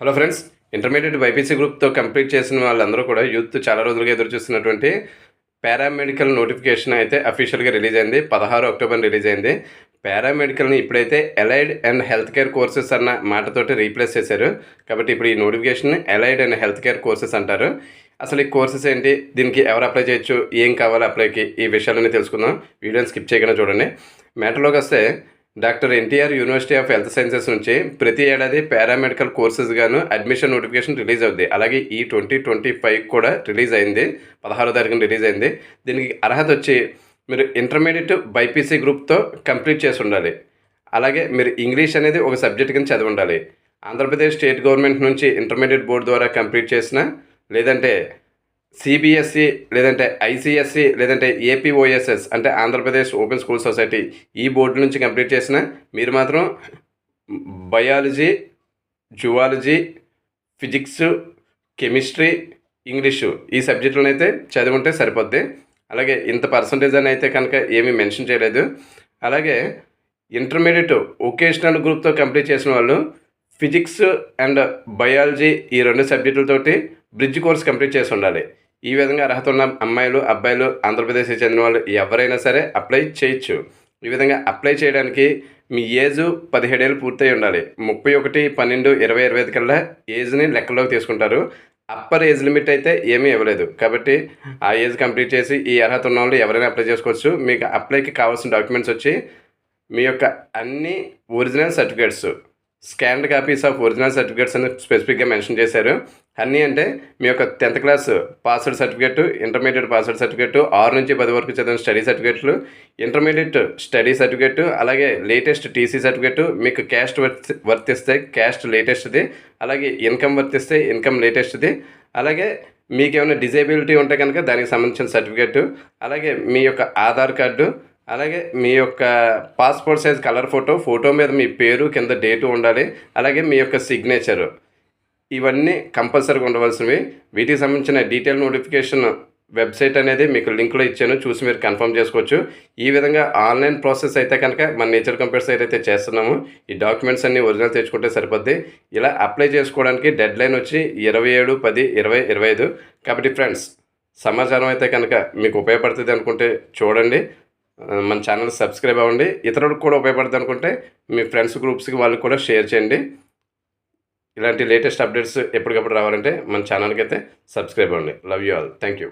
Hello friends, intermediate BiPC గ్రూప్తో complete చేసిన వాళ్ళందరూ కూడా యూత్ చాలా రోజులుగా ఎదురు చూస్తున్నటువంటి పారామెడికల్ నోటిఫికేషన్ అయితే అఫీషియల్గా రిలీజ్ అయింది. 16 అక్టోబర్ రిలీజ్ అయింది. పారామెడికల్ని ఇప్పుడైతే allied and health care courses అన్న మాటతోటి రీప్లేస్ చేశారు. కాబట్టి ఇప్పుడు ఈ notification allied and health care courses అంటారు. అసలు ఈ కోర్సెస్ ఏంటి, దీనికి ఎవరు అప్లై చేయొచ్చు, ఏం కావాలి అప్లైకి, ఈ విషయాలన్నీ తెలుసుకుందాం. వీడియోని స్కిప్ చేయకుండా చూడండి. మ్యాటర్లోకి వస్తే doctor NTR university of health sciences నుంచి ప్రతి ఏడాది పారామెడికల్ కోర్సెస్ గాను అడ్మిషన్ నోటిఫికేషన్ రిలీజ్ అవుద్ది. అలాగే ఈ 2025 కూడా రిలీజ్ అయింది. 16వ తారీఖున రిలీజ్ అయింది. దీనికి అర్హత వచ్చి మీరు ఇంటర్మీడియట్ బైపీసీ గ్రూప్తో కంప్లీట్ చేసి ఉండాలి. అలాగే మీరు ఇంగ్లీష్ అనేది ఒక సబ్జెక్ట్ కింద చదివి ఉండాలి. ఆంధ్రప్రదేశ్ స్టేట్ గవర్నమెంట్ నుంచి ఇంటర్మీడియట్ బోర్డు ద్వారా కంప్లీట్ చేసిన, లేదంటే సిబిఎస్ఈ, లేదంటే ఐసిఎస్ఈ, లేదంటే ఏపీఓఎస్ఎస్ అంటే ఆంధ్రప్రదేశ్ ఓపెన్ స్కూల్ సొసైటీ, ఈ బోర్డు నుంచి కంప్లీట్ చేసిన మీరు మాత్రం biology, zoology, physics, chemistry, English ఈ సబ్జెక్టులను అయితే చదివి ఉంటే సరిపోద్ది. అలాగే ఇంత పర్సంటేజ్ అని అయితే కనుక ఏమీ మెన్షన్ చేయలేదు. అలాగే ఇంటర్మీడియట్ వొకేషనల్ గ్రూప్తో కంప్లీట్ చేసిన వాళ్ళు ఫిజిక్స్ అండ్ బయాలజీ ఈ 2 సబ్జెక్టులతోటి బ్రిడ్జ్ కోర్స్ కంప్లీట్ చేసి ఉండాలి. ఈ విధంగా అర్హత ఉన్న అమ్మాయిలు, అబ్బాయిలు, ఆంధ్రప్రదేశ్కి చెందిన వాళ్ళు ఎవరైనా సరే అప్లై చేయొచ్చు. ఈ విధంగా అప్లై చేయడానికి మీ ఏజ్ 17 ఏళ్ళు పూర్తయి ఉండాలి. 31/12/2025 కల్లా ఏజ్ని లెక్కలోకి తీసుకుంటారు. అప్పర్ ఏజ్ లిమిట్ అయితే ఏమీ ఇవ్వలేదు. కాబట్టి ఆ ఏజ్ కంప్లీట్ చేసి ఈ అర్హత ఉన్న వాళ్ళు ఎవరైనా అప్లై చేసుకోవచ్చు. మీకు అప్లైకి కావాల్సిన డాక్యుమెంట్స్ వచ్చి మీ యొక్క అన్ని original certificates, scanned copies of original certificates అని స్పెసిఫిక్గా మెన్షన్ చేశారు. అన్నీ అంటే మీ యొక్క 10th class password certificate, intermediate password certificate, 6 నుంచి 10 వరకు చదివిన స్టడీ సర్టిఫికేట్లు, ఇంటర్మీడియట్ స్టడీ సర్టిఫికేట్, అలాగే లేటెస్ట్ టీసీ సర్టిఫికేట్, మీకు క్యాస్ట్ వర్తిస్తే క్యాస్ట్ లేటెస్ట్ది, అలాగే ఇన్కమ్ వర్తిస్తే ఇన్కమ్ లేటెస్ట్ది, అలాగే మీకు ఏమైనా డిజేబిలిటీ ఉంటే కనుక దానికి సంబంధించిన సర్టిఫికేట్, అలాగే మీ యొక్క ఆధార్ కార్డు, అలాగే మీ యొక్క పాస్పోర్ట్ సైజ్ కలర్ ఫోటో మీద మీ పేరు, కింద డేటు ఉండాలి. అలాగే మీ యొక్క సిగ్నేచరు, ఇవన్నీ కంపల్సరీగా ఉండవలసినవి. వీటికి సంబంధించిన డీటెయిల్ నోటిఫికేషన్ వెబ్సైట్ అనేది మీకు లింక్లో ఇచ్చాను, చూసి మీరు కన్ఫర్మ్ చేసుకోవచ్చు. ఈ విధంగా ఆన్లైన్ ప్రాసెస్ అయితే కనుక మన నేచర్ కంప్యూటర్ సైట్ అయితే చేస్తున్నాము. ఈ డాక్యుమెంట్స్ అన్నీ ఒరిజినల్ తెచ్చుకుంటే సరిపోద్ది. ఇలా అప్లై చేసుకోవడానికి డెడ్ లైన్ వచ్చి 27/10/2025. కాబట్టి ఫ్రెండ్స్, సమాచారం అయితే కనుక మీకు ఉపయోగపడుతుంది అనుకుంటే చూడండి, మన ఛానల్ సబ్స్క్రైబ్ అవ్వండి. ఇతరులకు కూడా ఉపయోగపడుతుంది అనుకుంటే మీ ఫ్రెండ్స్ గ్రూప్స్కి వాళ్ళకి కూడా షేర్ చేయండి. ఇలాంటి లేటెస్ట్ అప్డేట్స్ ఎప్పటికప్పుడు రావాలంటే మన ఛానల్కి అయితే సబ్స్క్రైబ్ అవ్వండి. Love you all. Thank you.